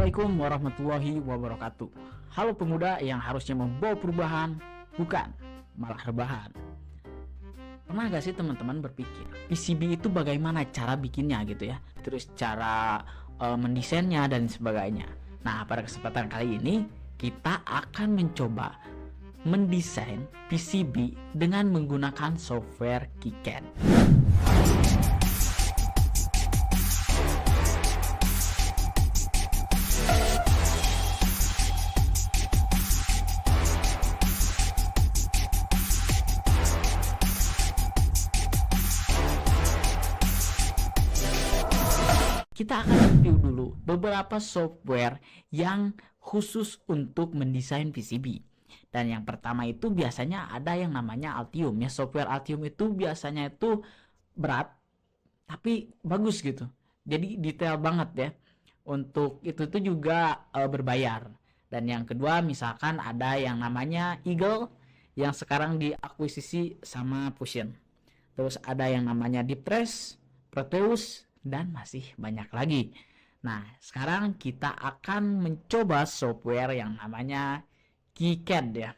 Assalamualaikum warahmatullahi wabarakatuh. Halo pemuda yang harusnya membawa perubahan, bukan malah rebahan. Pernah gak sih teman-teman berpikir PCB itu bagaimana cara bikinnya gitu ya, terus cara mendesainnya dan sebagainya. Nah, pada kesempatan kali ini kita akan mencoba mendesain PCB dengan menggunakan software KiCad. Kita akan review dulu beberapa software yang khusus untuk mendesain PCB. Dan yang pertama itu biasanya ada yang namanya Altium ya. Software Altium itu biasanya itu berat tapi bagus gitu. Jadi detail banget ya. Untuk itu tuh juga berbayar. Dan yang kedua misalkan ada yang namanya Eagle yang sekarang diakuisisi sama Fusion. Terus ada yang namanya Deeptrace, Proteus, dan masih banyak lagi. Nah, sekarang kita akan mencoba software yang namanya KiCad ya.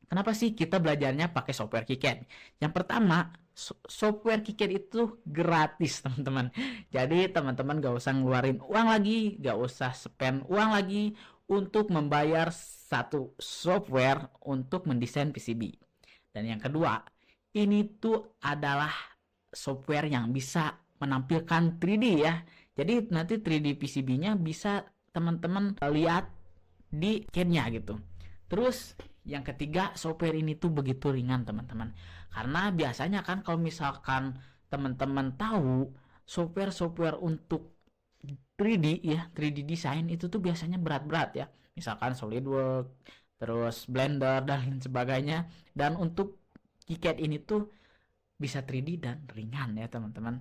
Kenapa sih kita belajarnya pakai software KiCad? Yang pertama, software KiCad itu gratis teman-teman. Jadi teman-teman gak usah ngeluarin uang lagi, gak usah spend uang lagi untuk membayar satu software untuk mendesain PCB. Dan yang kedua, ini tuh adalah software yang bisa menampilkan 3D ya. Jadi nanti 3D PCB-nya bisa teman-teman lihat di CAD-nya gitu. Terus yang ketiga, software ini tuh begitu ringan teman-teman. Karena biasanya kan kalau misalkan teman-teman tahu software-software untuk 3D ya, 3D design itu tuh biasanya berat-berat ya. Misalkan SolidWorks, terus Blender dan lain sebagainya. Dan untuk KiCad ini tuh bisa 3D dan ringan ya teman-teman.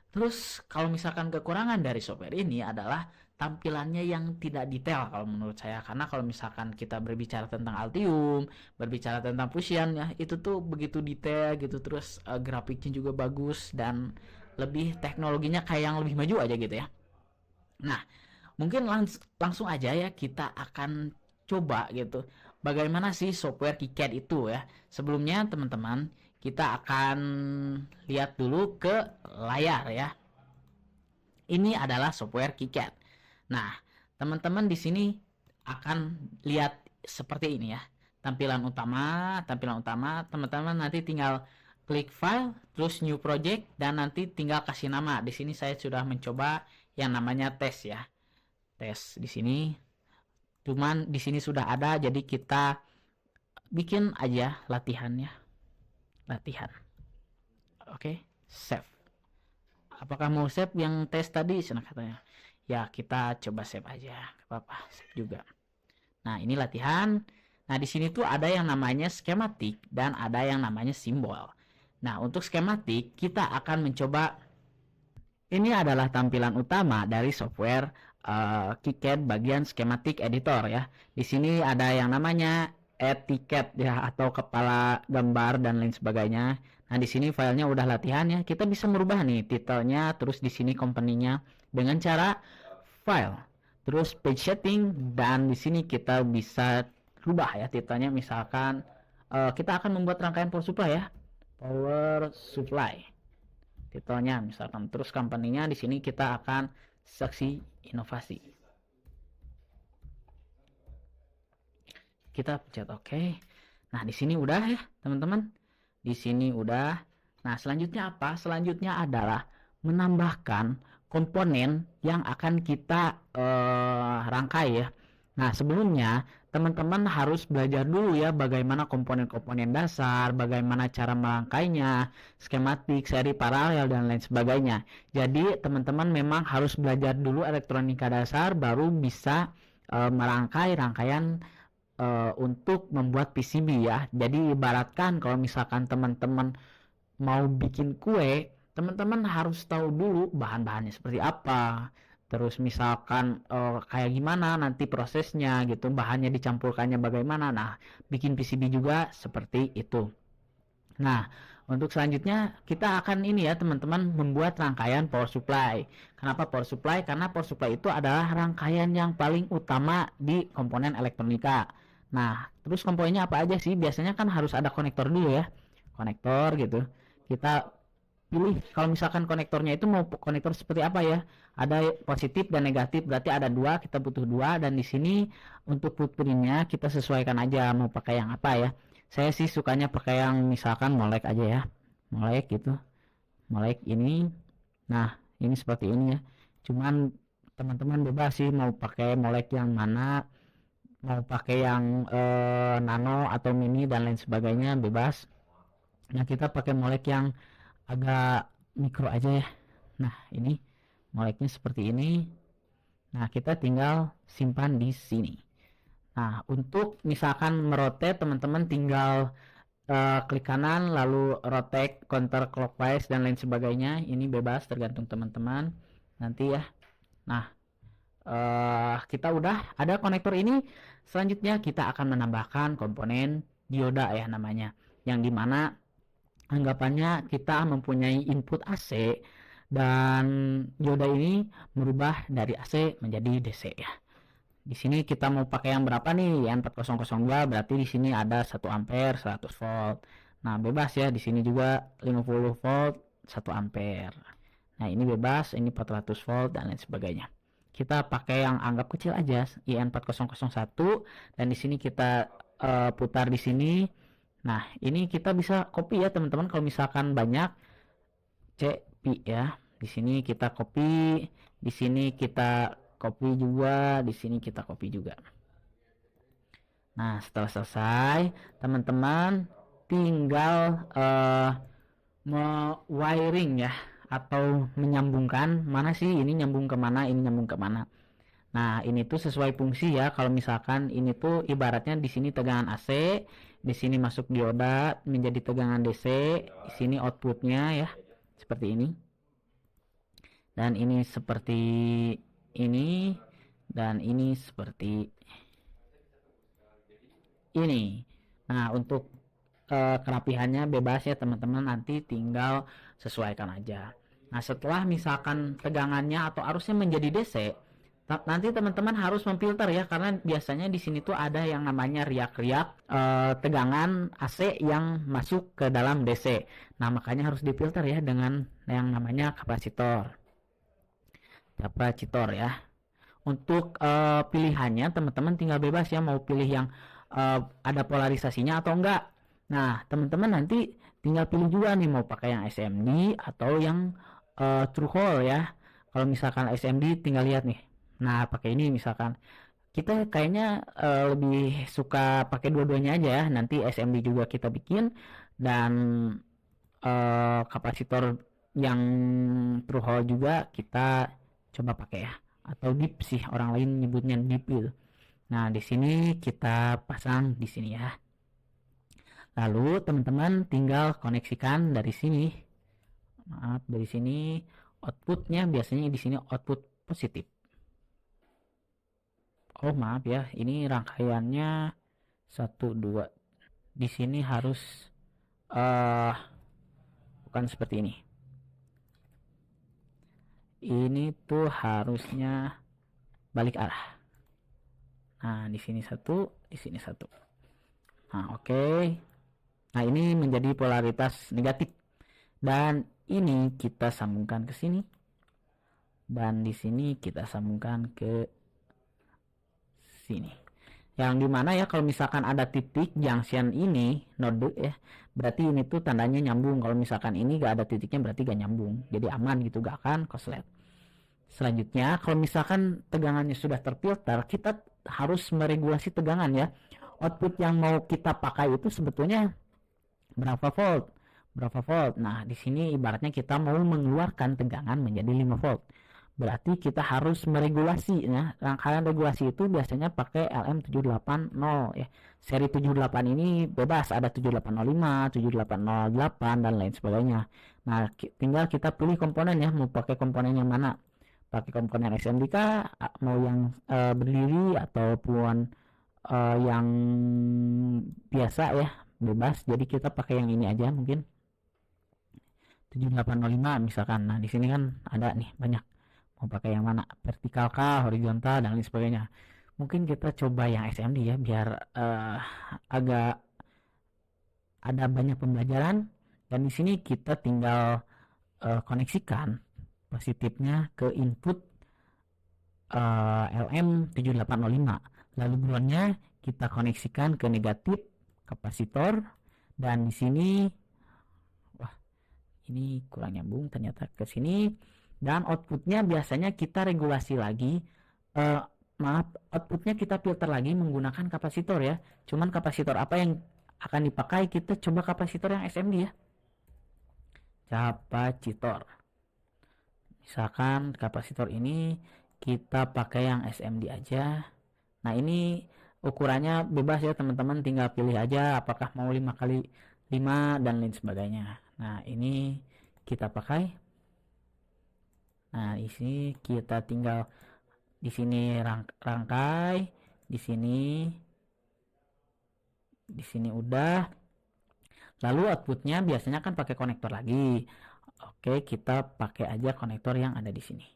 Terus kalau misalkan kekurangan dari software ini adalah tampilannya yang tidak detail kalau menurut saya. Karena kalau misalkan kita berbicara tentang Altium, berbicara tentang Fusion ya, itu tuh begitu detail gitu. Terus grafiknya juga bagus dan lebih teknologinya kayak yang lebih maju aja gitu ya. Nah, mungkin langsung aja ya kita akan coba gitu. Bagaimana sih software KiCad itu ya? Sebelumnya teman-teman, kita akan lihat dulu ke layar ya. Ini adalah software KiCad. Nah, teman-teman di sini akan lihat seperti ini ya. Tampilan utama, teman-teman nanti tinggal klik file, terus new project dan nanti tinggal kasih nama. Di sini saya sudah mencoba yang namanya tes ya. Tes di sini. Cuman di sini sudah ada, jadi kita bikin aja latihannya. Latihan. Oke, save. Apakah mau save yang tes tadi? Sana katanya. Ya, kita coba save aja. Gak apa-apa, save juga. Nah, ini latihan. Nah, di sini tuh ada yang namanya skematik dan ada yang namanya simbol. Nah, untuk skematik kita akan mencoba. Ini adalah tampilan utama dari software KiCad bagian skematik editor ya. Di sini ada yang namanya etiket ya atau kepala gambar dan lain sebagainya. Nah, di sini filenya udah latihan ya. Kita bisa merubah nih titelnya, terus di sini company-nya dengan cara file. Terus page setting dan di sini kita bisa rubah ya titelnya, misalkan kita akan membuat rangkaian power supply ya. Power supply. Titelnya misalkan, terus company-nya di sini kita akan seksi inovasi. Kita pencet OK. Nah, di sini udah ya, teman-teman. Di sini udah. Nah, selanjutnya apa? Selanjutnya adalah menambahkan komponen yang akan kita rangkai ya. Nah, sebelumnya teman-teman harus belajar dulu ya bagaimana komponen-komponen dasar, bagaimana cara merangkainya, skematik, seri paralel dan lain sebagainya. Jadi teman-teman memang harus belajar dulu elektronika dasar baru bisa merangkai rangkaian untuk membuat PCB ya. Jadi ibaratkan kalau misalkan teman-teman mau bikin kue, teman-teman harus tahu dulu bahan-bahannya seperti apa. Terus misalkan kayak gimana nanti prosesnya gitu, bahannya dicampurkannya bagaimana. Nah, bikin PCB juga seperti itu. Nah, Untuk selanjutnya kita akan ini ya teman-teman, membuat rangkaian power supply. Kenapa power supply? Karena power supply itu adalah rangkaian yang paling utama di komponen elektronika. Nah, terus komponennya apa aja sih? Biasanya kan harus ada konektor dulu ya. Konektor gitu. Kita pilih kalau misalkan konektornya itu mau konektor seperti apa ya. Ada positif dan negatif, berarti ada dua, kita butuh dua, dan di sini untuk footprintnya kita sesuaikan aja mau pakai yang apa ya. Saya sih sukanya pakai yang misalkan molek aja ya, molek gitu, molek ini. Nah, ini seperti ini ya, cuman teman-teman bebas sih mau pakai molek yang mana, mau pakai yang nano atau mini dan lain sebagainya, bebas. Nah, kita pakai molek yang agak mikro aja ya. Nah, ini moleknya seperti ini. Nah, kita tinggal simpan di sini. Nah, untuk misalkan merotate, teman-teman tinggal klik kanan lalu rotate counter clockwise dan lain sebagainya. Ini bebas tergantung teman-teman nanti ya. Nah, kita udah ada konektor ini. Selanjutnya kita akan menambahkan komponen dioda ya namanya, yang dimana anggapannya kita mempunyai input AC dan dioda ini merubah dari AC menjadi DC ya. Di sini kita mau pakai yang berapa nih? Yang 4002, berarti di sini ada 1 ampere 100 volt. Nah, bebas ya, di sini juga 50 volt 1 ampere. Nah, ini bebas, ini 400 volt dan lain sebagainya. Kita pakai yang anggap kecil aja, IN4001, dan di sini kita putar di sini. Nah, ini kita bisa copy ya teman-teman, kalau misalkan banyak copy ya. Di sini kita copy, di sini kita copy juga, di sini kita copy juga. Nah, setelah selesai, teman-teman tinggal wiring ya, atau menyambungkan mana sih ini nyambung ke mana, ini nyambung ke mana. Nah, ini tuh sesuai fungsi ya. Kalau misalkan ini tuh ibaratnya di sini tegangan AC, di sini masuk dioda menjadi tegangan DC, di sini outputnya ya seperti ini. Dan ini seperti ini, dan ini seperti ini. Nah, untuk kerapihannya bebas ya teman-teman, nanti tinggal sesuaikan aja. Nah, setelah misalkan tegangannya atau arusnya menjadi DC, nanti teman-teman harus memfilter ya, karena biasanya di sini tuh ada yang namanya riak-riak tegangan AC yang masuk ke dalam DC. Nah, makanya harus difilter ya dengan yang namanya kapasitor ya. Untuk pilihannya teman-teman tinggal bebas ya, mau pilih yang ada polarisasinya atau enggak. Nah, teman-teman nanti tinggal pilih juga nih mau pakai yang SMD atau yang through hole ya. Kalau misalkan SMD tinggal lihat nih. Nah, pakai ini misalkan. Kita kayaknya lebih suka pakai dua-duanya aja ya. Nanti SMD juga kita bikin, dan kapasitor yang through hole juga kita coba pakai ya, atau deep sih orang lain nyebutnya deep gitu. Nah, di sini kita pasang di sini ya. Lalu teman-teman tinggal koneksikan dari sini. Maaf, dari sini outputnya biasanya di sini output positif. Oh, maaf ya, ini rangkaiannya 1 2. Di sini harus bukan seperti ini. Ini tuh harusnya balik arah. Nah, di sini 1, di sini 1. Nah, oke. Nah, ini menjadi polaritas negatif. Dan ini kita sambungkan ke sini. Dan di sini kita sambungkan ke sini. Yang dimana ya kalau misalkan ada titik junction ini node ya, berarti ini tuh tandanya nyambung. Kalau misalkan ini gak ada titiknya berarti gak nyambung, jadi aman gitu, gak akan korslet. Selanjutnya kalau misalkan tegangannya sudah terfilter, kita harus meregulasi tegangan ya. Output yang mau kita pakai itu sebetulnya berapa volt. Nah, di sini ibaratnya kita mau mengeluarkan tegangan menjadi 5 volt. Berarti kita harus meregulasi ya. Rangkaian regulasi itu biasanya pakai LM780 ya. Seri 78 ini bebas, ada 7805, 7808 dan lain sebagainya. Nah, tinggal kita pilih komponen ya, mau pakai komponen yang mana. Pakai komponen SMD kah, mau yang berdiri ataupun yang biasa ya, bebas. Jadi kita pakai yang ini aja mungkin. 7805 misalkan. Nah, di sini kan ada nih banyak. Mau pakai yang mana? Vertikal kah, horizontal dan lain sebagainya. Mungkin kita coba yang SMD ya biar agak ada banyak pembelajaran, dan di sini kita tinggal koneksikan positifnya ke input LM7805, lalu groundnya kita koneksikan ke negatif kapasitor, dan di sini wah ini kurang nyambung ternyata ke sini, dan outputnya biasanya kita regulasi lagi, maaf, outputnya kita filter lagi menggunakan kapasitor ya. Cuman kapasitor apa yang akan dipakai, kita coba kapasitor yang SMD ya, kapasitor. Misalkan kapasitor ini kita pakai yang SMD aja. Nah, ini ukurannya bebas ya teman-teman, tinggal pilih aja apakah mau 5 kali 5 dan lain sebagainya. Nah, ini kita pakai. Nah, di sini kita tinggal di sini rangkai, di sini udah. Lalu outputnya biasanya kan pakai konektor lagi. Oke, kita pakai aja konektor yang ada di sini.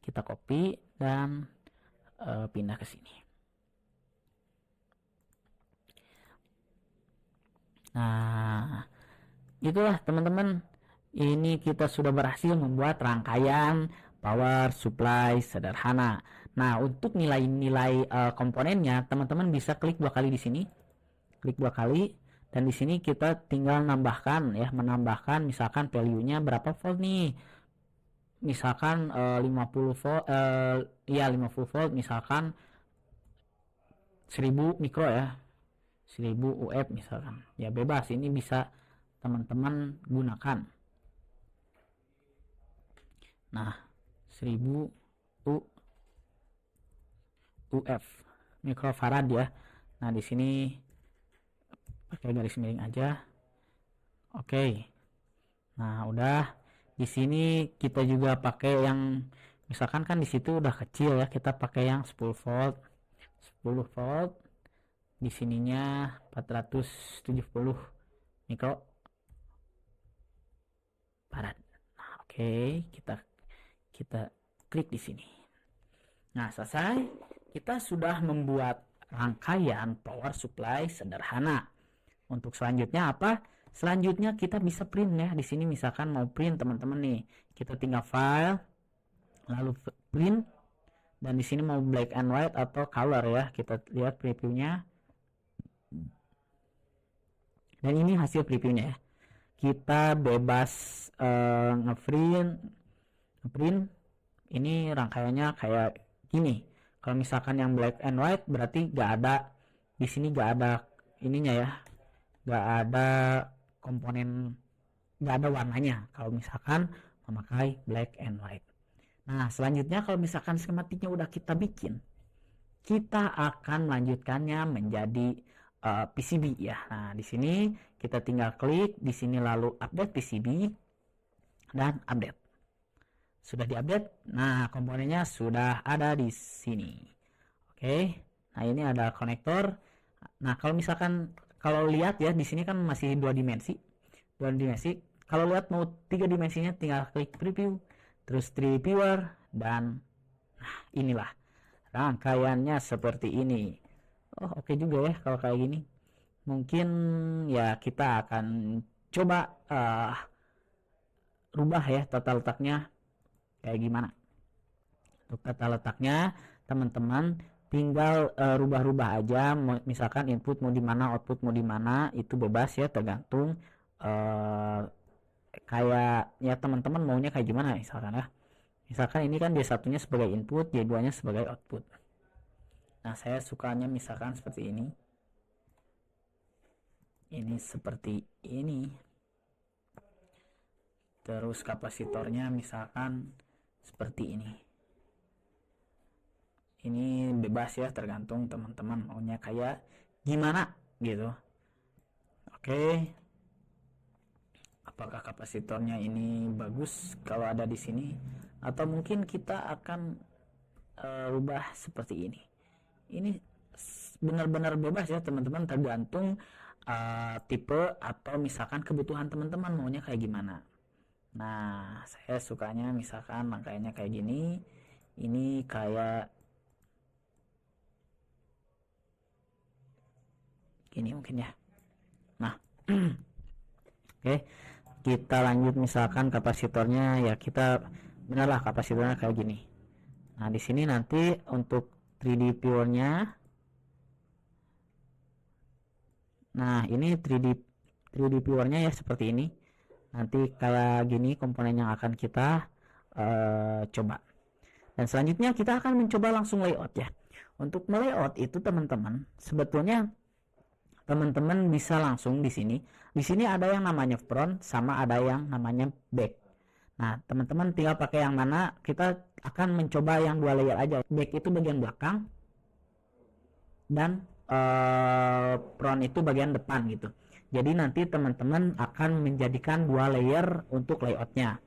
Kita copy dan pindah ke sini. Nah, itulah teman-teman. Ini kita sudah berhasil membuat rangkaian power supply sederhana. Nah, untuk nilai-nilai komponennya, teman-teman bisa klik 2 kali di sini. Klik 2 kali, dan di sini kita tinggal nambahkan ya, menambahkan misalkan value-nya berapa volt nih. Misalkan 50 volt, ya 50 volt misalkan 1000 mikro ya, 1000 UF misalkan. Ya bebas, ini bisa teman-teman gunakan. Nah, 1000 UF mikrofarad ya. Nah, di sini pakai garis miring aja. Oke. Nah, udah. Di sini kita juga pakai yang misalkan kan di situ udah kecil ya, kita pakai yang 10 volt. 10 volt. Di sininya 470 mikro farad. Nah, oke, kita klik di sini. Nah, selesai. Kita sudah membuat rangkaian power supply sederhana. Untuk selanjutnya apa? Selanjutnya kita bisa print ya. Di sini misalkan mau print teman-teman nih, kita tinggal file, lalu print, dan di sini mau black and white atau color ya. Kita lihat previewnya. Dan ini hasil previewnya ya. Kita bebas ngeprint. Ini rangkaiannya kayak gini. Kalau misalkan yang black and white berarti gak ada di sini, gak ada ininya ya, gak ada komponen, gak ada warnanya kalau misalkan memakai black and white. Nah, selanjutnya kalau misalkan skematiknya udah kita bikin, kita akan melanjutkannya menjadi PCB ya. Nah, di sini kita tinggal klik di sini lalu update PCB dan update. Sudah diupdate. Nah, komponennya sudah ada di sini. Oke. Nah, ini ada konektor. Nah, kalau misalkan kalau lihat ya di sini kan masih 2 dimensi. 2 dimensi. Kalau lihat mau 3 dimensinya tinggal klik preview, terus 3D viewer, dan nah, inilah rangkaiannya seperti ini. Oh, oke juga ya kalau kayak gini. Mungkin ya kita akan coba rubah ya tata letaknya kayak gimana. Untuk tata letaknya teman-teman tinggal rubah-rubah aja, misalkan input mau di mana, output mau di mana, itu bebas ya, tergantung kayak ya teman-teman maunya kayak gimana. Misalkan ini kan D1-nya sebagai input, D2-nya sebagai output. Nah, saya sukanya misalkan seperti ini. Ini seperti ini. Terus kapasitornya misalkan seperti ini. Ini bebas ya, tergantung teman-teman maunya kayak gimana gitu. Oke. Apakah kapasitornya ini bagus kalau ada di sini, atau mungkin kita akan rubah seperti ini. Ini benar-benar bebas ya teman-teman, tergantung tipe atau misalkan kebutuhan teman-teman maunya kayak gimana. Nah, saya sukanya misalkan rangkaiannya kayak gini. Ini kayak gini mungkin ya. Nah, oke, kita lanjut misalkan kapasitornya ya, kita benarlah kapasitornya kayak gini. Nah, di sini nanti untuk 3D viewer-nya. Nah, ini 3D viewer-nya ya seperti ini. Nanti kayak gini komponen yang akan kita coba. Dan selanjutnya kita akan mencoba langsung layout ya. Untuk melayout itu teman-teman, sebetulnya teman-teman bisa langsung di sini. Di sini ada yang namanya front sama ada yang namanya back. Nah, teman-teman tinggal pakai yang mana. Kita akan mencoba yang dua layer aja. Back itu bagian belakang dan front itu bagian depan gitu. Jadi nanti teman-teman akan menjadikan dua layer untuk layoutnya.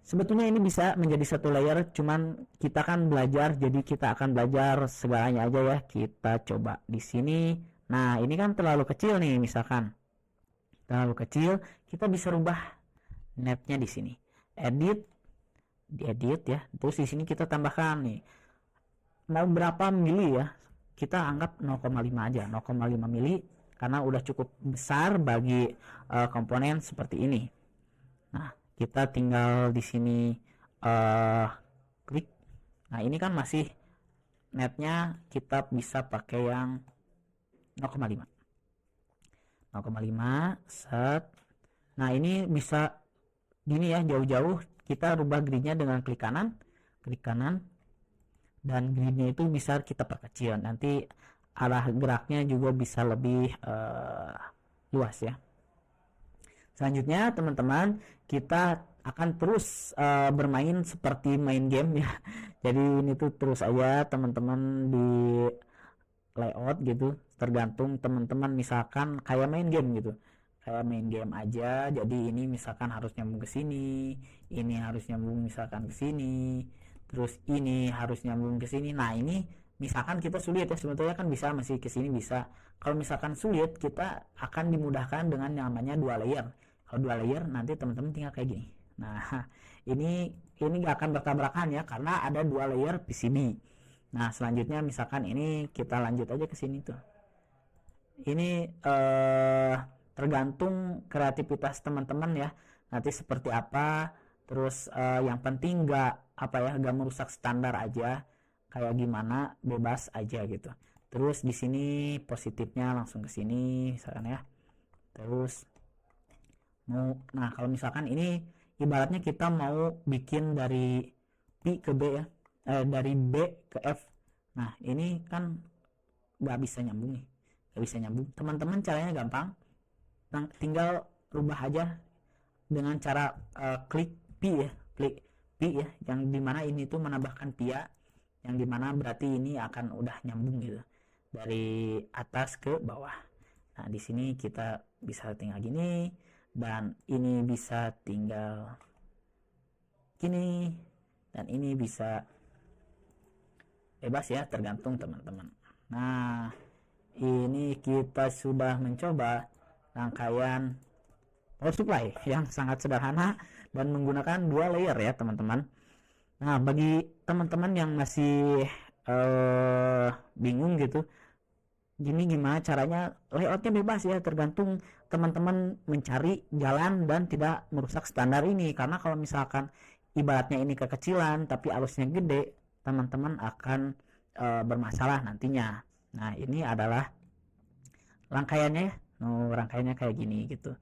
Sebetulnya ini bisa menjadi satu layer, cuman kita kan belajar, jadi kita akan belajar segalanya aja ya. Kita coba di sini. Nah, ini kan terlalu kecil nih, misalkan terlalu kecil, kita bisa rubah netnya di sini. Edit, diedit ya. Terus di sini kita tambahkan nih, mau berapa mili ya? Kita anggap 0,5 aja, 0,5 mili karena udah cukup besar bagi komponen seperti ini. Nah, kita tinggal di sini klik. Nah, ini kan masih netnya, kita bisa pakai yang 0,5 set. Nah, ini bisa gini ya, jauh-jauh kita rubah gridnya dengan klik kanan, dan gridnya itu bisa kita perkecil. Nanti arah geraknya juga bisa lebih luas ya. Selanjutnya teman-teman, kita akan terus bermain seperti main game ya. Jadi ini tuh terus aja teman-teman di layout gitu, tergantung teman-teman misalkan kayak main game gitu. Kayak main game aja. Jadi ini misalkan harus nyambung ke sini, ini harus nyambung misalkan ke sini, terus ini harus nyambung ke sini. Nah, ini misalkan kita sulit ya, sebetulnya kan bisa masih ke sini bisa. Kalau misalkan sulit, kita akan dimudahkan dengan namanya dua layer. Kalau dua layer nanti teman-teman tinggal kayak gini. Nah, ini nggak akan bertabrakan ya karena ada dua layer PCB. Nah, selanjutnya misalkan ini kita lanjut aja ke sini tuh. Ini tergantung kreativitas teman-teman ya. Nanti seperti apa. Terus yang penting nggak merusak standar aja. Kayak gimana bebas aja gitu. Terus di sini positifnya langsung ke sini misalkan ya. Terus nah kalau misalkan ini ibaratnya kita mau bikin dari P ke B ya, dari B ke F. Nah, ini kan nggak bisa nyambung nih, nggak bisa nyambung. Teman-teman caranya gampang, tinggal rubah aja dengan cara klik P ya, klik P ya, yang dimana ini tuh menambahkan pia, yang dimana berarti ini akan udah nyambung gitu dari atas ke bawah. Nah, di sini kita bisa tinggal gini, dan ini bisa tinggal gini, dan ini bisa bebas ya, tergantung teman-teman. Nah, ini kita sudah mencoba rangkaian power supply yang sangat sederhana dan menggunakan dua layer ya teman-teman. Nah, bagi teman-teman yang masih bingung gitu, gini gimana caranya, layoutnya bebas ya, tergantung teman-teman mencari jalan dan tidak merusak standar ini. Karena kalau misalkan ibaratnya ini kekecilan tapi arusnya gede, teman-teman akan bermasalah nantinya. Nah, ini adalah rangkaiannya ya. Rangkaiannya kayak gini gitu.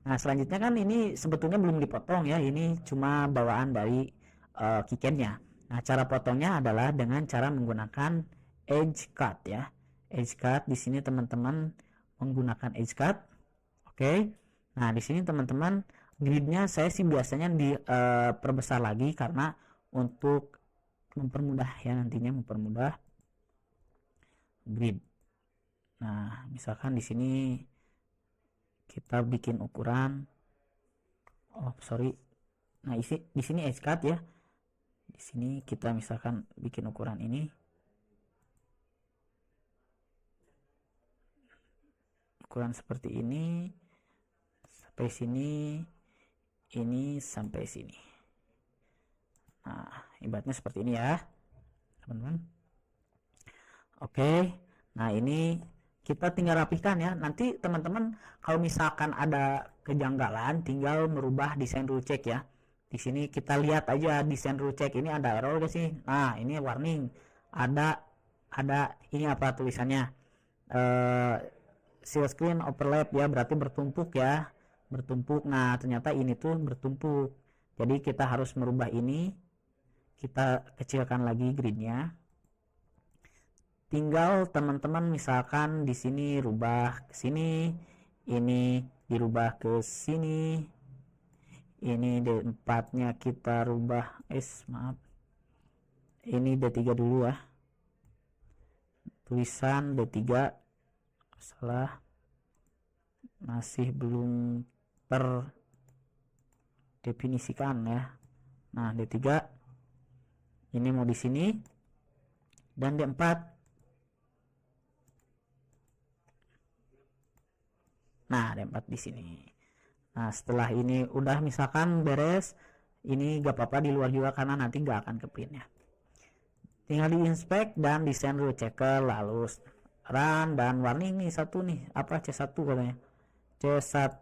Nah, selanjutnya kan ini sebetulnya belum dipotong ya, ini cuma bawaan dari keycapnya. Nah, cara potongnya adalah dengan cara menggunakan edge cut ya. Edge cut di sini teman-teman menggunakan edge cut. Oke. Nah, di sini teman-teman gridnya saya sih biasanya diperbesar lagi karena untuk mempermudah ya, nantinya mempermudah grid. Nah, misalkan di sini kita bikin ukuran, nah di sini edge cut ya, di sini kita misalkan bikin ukuran ini, ukuran seperti ini sampai sini, ini sampai sini. Nah, ibaratnya seperti ini ya teman-teman. Oke, nah ini kita tinggal rapikan ya. Nanti teman-teman kalau misalkan ada kejanggalan tinggal merubah desain rule check ya. Di sini kita lihat aja desain rule check ini ada error gak sih? Nah, ini warning. Ada ini apa tulisannya? Seal screen overlap ya, berarti bertumpuk ya. Bertumpuk. Nah, ternyata ini tuh bertumpuk. Jadi kita harus merubah ini. Kita kecilkan lagi gridnya. Tinggal teman-teman misalkan di sini rubah ke sini, ini dirubah ke sini, ini D4-nya kita rubah, maaf, ini D3 dulu ya, tulisan D3 salah, masih belum terdefinisikan ya. Nah, D3 ini mau di sini, dan D4. Nah, ada 4 di sini. Nah, setelah ini udah misalkan beres, ini gak apa-apa di luar juga karena nanti gak akan ke print ya. Tinggal di inspect dan desain rule checker, lalu run dan warning nih satu nih, apa C1 katanya. C1.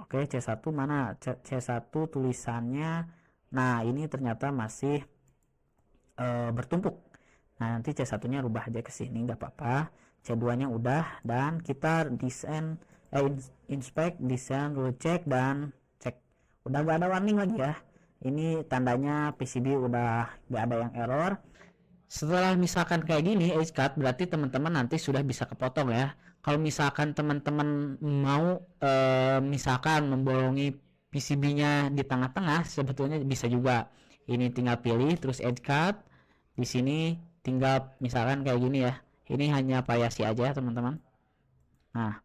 Oke, C1 mana? C1 tulisannya. Nah, ini ternyata masih bertumpuk. Nah, nanti C1-nya rubah aja ke sini gak apa-apa. C2-nya udah, dan kita desain inspect, desain rule check, dan cek. Udah gak ada warning lagi ya. Ini tandanya PCB udah gak ada yang error. Setelah misalkan kayak gini edge cut, berarti teman-teman nanti sudah bisa kepotong ya. Kalau misalkan teman-teman mau misalkan membolongi PCB-nya di tengah-tengah, sebetulnya bisa juga. Ini tinggal pilih terus edge cut. Di sini tinggal misalkan kayak gini ya. Ini hanya variasi aja teman-teman. Nah,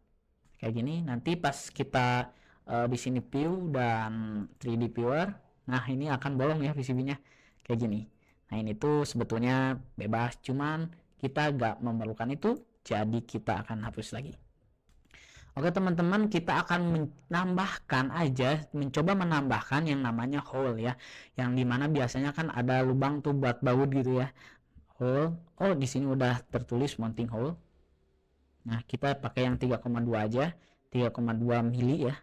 kayak gini. Nanti pas kita di sini view dan 3D viewer, nah ini akan bolong ya PCB-nya kayak gini. Nah, ini tuh sebetulnya bebas, cuman kita gak memerlukan itu, jadi kita akan hapus lagi. Oke teman-teman, kita akan menambahkan aja, mencoba menambahkan yang namanya hole ya, yang dimana biasanya kan ada lubang tuh buat baut gitu ya. Hole. Oh, di sini udah tertulis mounting hole. Nah, kita pakai yang 3,2 aja, 3,2 mili ya.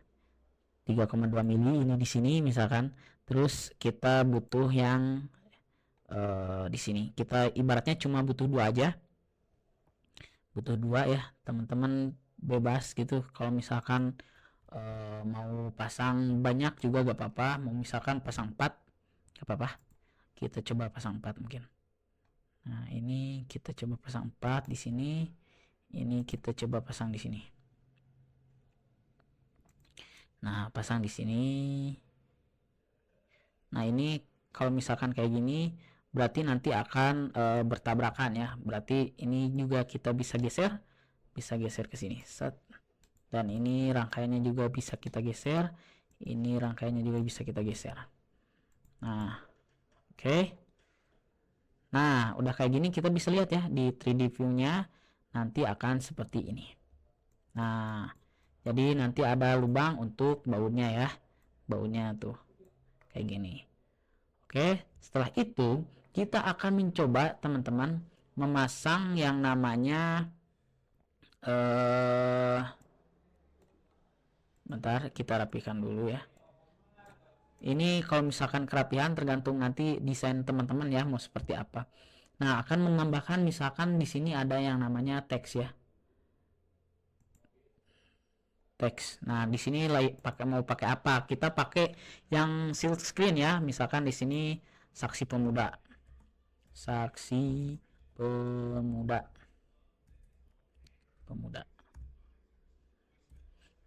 3,2 mili ini di sini misalkan. Terus kita butuh yang di sini. Kita ibaratnya cuma butuh 2 aja. Butuh 2 ya, teman-teman bebas gitu. Kalau misalkan mau pasang banyak juga gak apa-apa. Mau misalkan pasang 4 gak apa-apa. Kita coba pasang 4 mungkin. Nah, ini kita coba pasang 4 di sini. Ini kita coba pasang di sini. Nah, pasang di sini. Nah, ini kalau misalkan kayak gini, berarti nanti akan bertabrakan ya. Berarti ini juga kita bisa geser ke sini. Set. Dan ini rangkaiannya juga bisa kita geser. Ini rangkaiannya juga bisa kita geser. Nah, oke. Nah, udah kayak gini kita bisa lihat ya di 3D view-nya nanti akan seperti ini. Nah, jadi nanti ada lubang untuk bautnya ya. Bautnya tuh kayak gini. Oke, setelah itu kita akan mencoba teman-teman memasang yang namanya bentar, kita rapikan dulu ya. Ini kalau misalkan kerapihan tergantung nanti desain teman-teman ya mau seperti apa. Nah, akan menambahkan misalkan di sini ada yang namanya teks ya. Teks. Nah, di sini mau pakai apa? Kita pakai yang silk screen ya. Misalkan di sini saksi pemuda. Saksi pemuda.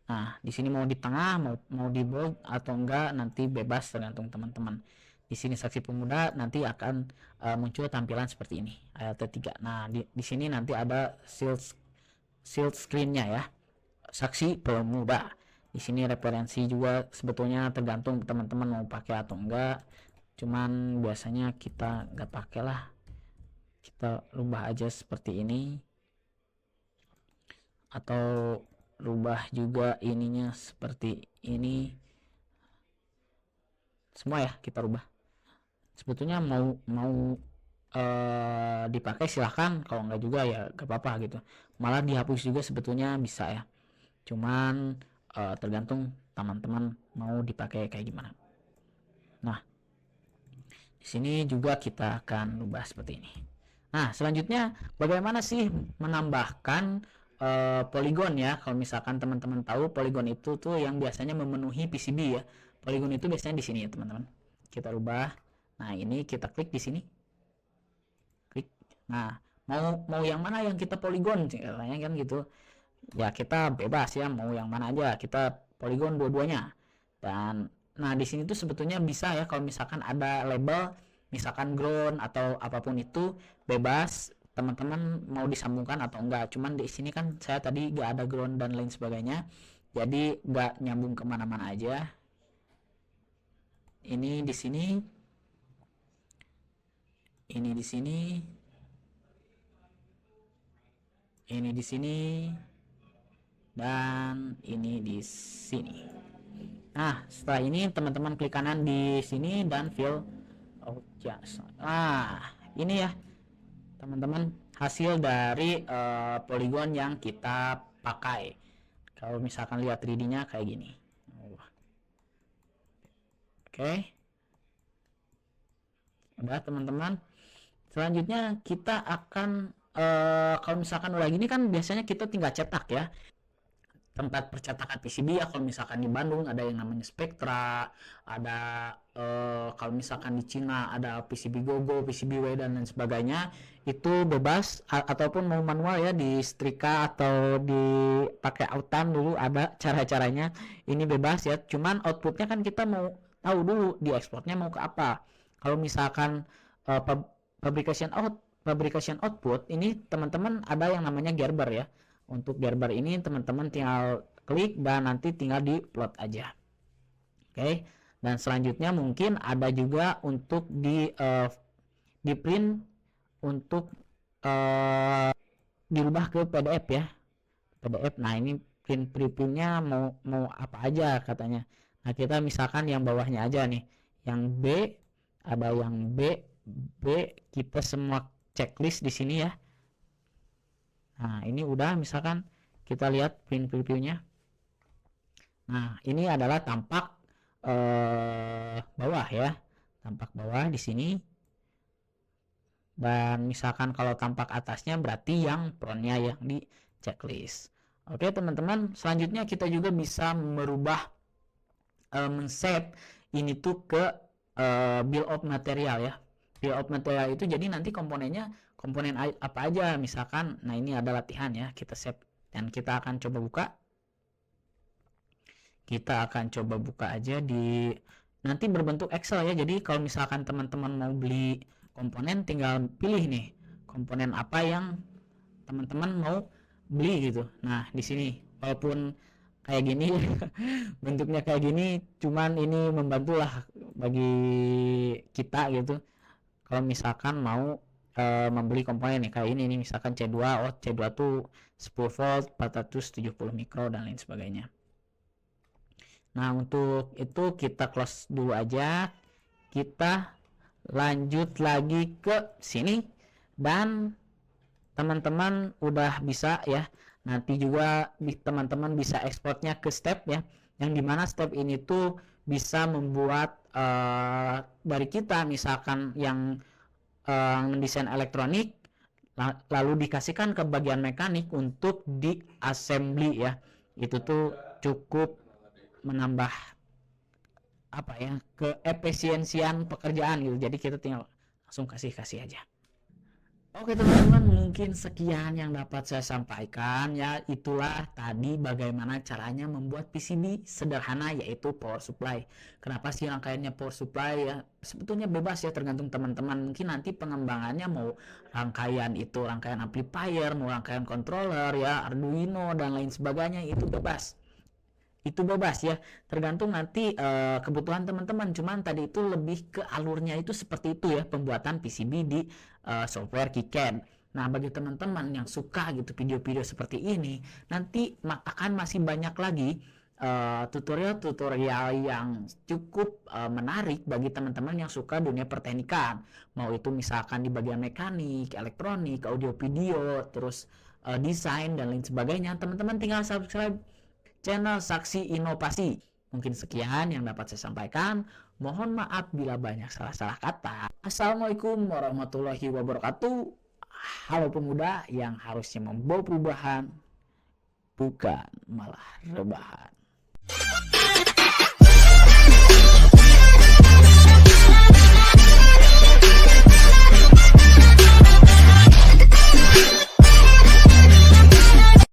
Nah, di sini mau di tengah, mau di bold atau enggak nanti bebas tergantung teman-teman. Di sini saksi pemuda nanti akan muncul tampilan seperti ini, ALT3. Nah, di sini nanti ada shield screen-nya ya. Saksi pemuda. Di sini referensi juga sebetulnya tergantung teman-teman mau pakai atau enggak. Cuman biasanya kita enggak pakai lah. Kita rubah aja seperti ini. atau rubah juga ininya seperti ini, semua ya kita rubah. Sebetulnya mau dipakai silahkan, kalau enggak juga ya gak apa-apa gitu. Malah dihapus juga sebetulnya bisa ya, cuman tergantung teman-teman mau dipakai kayak gimana. Nah, di sini juga kita akan ubah seperti ini. Nah, selanjutnya bagaimana sih menambahkan poligon ya? Kalau misalkan teman-teman tahu, poligon itu tuh yang biasanya memenuhi PCB ya. Poligon itu biasanya di sini ya, teman-teman. Kita rubah. Nah, ini kita klik di sini. Klik. Nah, mau yang mana yang kita poligon? Katanya kan gitu. Ya, kita bebas ya, mau yang mana aja. Kita poligon dua-duanya. Dan nah, di sini tuh sebetulnya bisa ya, kalau misalkan ada label misalkan ground atau apapun itu, bebas teman-teman mau disambungkan atau enggak. Cuman di sini kan saya tadi gak ada ground dan lain sebagainya, jadi gak nyambung kemana-mana aja. Ini di sini, ini di sini, ini di sini, dan ini di sini. Nah, setelah ini teman-teman klik kanan di sini dan fill. Oh ya, nah ini ya teman-teman hasil dari poligon yang kita pakai. Kalau misalkan lihat 3D-nya kayak gini. Oke. Udah teman-teman. Selanjutnya kita akan kalau misalkan udah gini kan biasanya kita tinggal cetak ya. Tempat percetakan PCB ya, kalau misalkan di Bandung ada yang namanya Spectra, ada kalau misalkan di Cina ada PCB Gogo, PCBWay dan lain sebagainya, itu bebas ataupun mau manual ya di setrika atau dipakai autan dulu, ada cara-caranya. Ini bebas ya, cuman outputnya kan kita mau tahu dulu di ekspornya mau ke apa. Kalau misalkan fabrication output ini teman-teman ada yang namanya Gerber ya. Untuk Gerber ini teman-teman tinggal klik dan nanti tinggal di plot aja. Oke. Dan selanjutnya mungkin ada juga untuk di print untuk dirubah ke PDF ya. PDF. Nah, ini print preprintnya mau apa aja katanya. Nah, kita misalkan yang bawahnya aja nih. Yang B, ada yang B kita semua checklist di sini ya. Nah, ini udah misalkan kita lihat print previewnya. Nah, ini adalah tampak bawah ya. Tampak bawah di sini. Dan misalkan kalau tampak atasnya berarti yang frontnya yang di checklist. Oke, teman-teman, selanjutnya kita juga bisa merubah men-save ini tuh ke bill of material ya. Bill of material itu jadi nanti komponen apa aja misalkan. Nah, ini ada latihan ya, kita save dan kita akan coba buka aja di nanti berbentuk Excel ya. Jadi kalau misalkan teman-teman mau beli komponen, tinggal pilih nih komponen apa yang teman-teman mau beli gitu. Nah, di sini walaupun kayak gini bentuknya kayak gini, cuman ini membantu lah bagi kita gitu kalau misalkan mau membeli komponen nih kayak ini nih, misalkan C2. C2 tuh 10 volt 470 mikro dan lain sebagainya. Nah, untuk itu kita close dulu aja, kita lanjut lagi ke sini dan teman-teman udah bisa ya. Nanti juga teman-teman bisa ekspornya ke step ya, yang dimana step ini tuh bisa membuat dari kita misalkan yang mendesain elektronik lalu dikasihkan ke bagian mekanik untuk di assembly ya. Itu tuh cukup menambah apa ya, keefisiensian pekerjaan gitu. Jadi kita tinggal langsung kasih aja. Oke teman-teman, mungkin sekian yang dapat saya sampaikan ya. Itulah tadi bagaimana caranya membuat PCB sederhana, yaitu power supply. Kenapa sih rangkaiannya power supply ya? Sebetulnya bebas ya, tergantung teman-teman. Mungkin nanti pengembangannya mau rangkaian amplifier, mau rangkaian controller ya, Arduino dan lain sebagainya, itu bebas. Itu bebas ya, tergantung nanti kebutuhan teman-teman. Cuman tadi itu lebih ke alurnya itu seperti itu ya, pembuatan PCB di software KiCad. Nah, bagi teman-teman yang suka gitu video-video seperti ini, nanti akan masih banyak lagi tutorial-tutorial yang cukup menarik bagi teman-teman yang suka dunia perteknikan. Mau itu misalkan di bagian mekanik, elektronik, audio video, terus desain dan lain sebagainya. Teman-teman tinggal subscribe channel Saksi Inovasi. Mungkin sekian yang dapat saya sampaikan. Mohon maaf bila banyak salah-salah kata. Assalamualaikum warahmatullahi wabarakatuh. Halo pemuda yang harusnya membawa perubahan, bukan malah rebahan.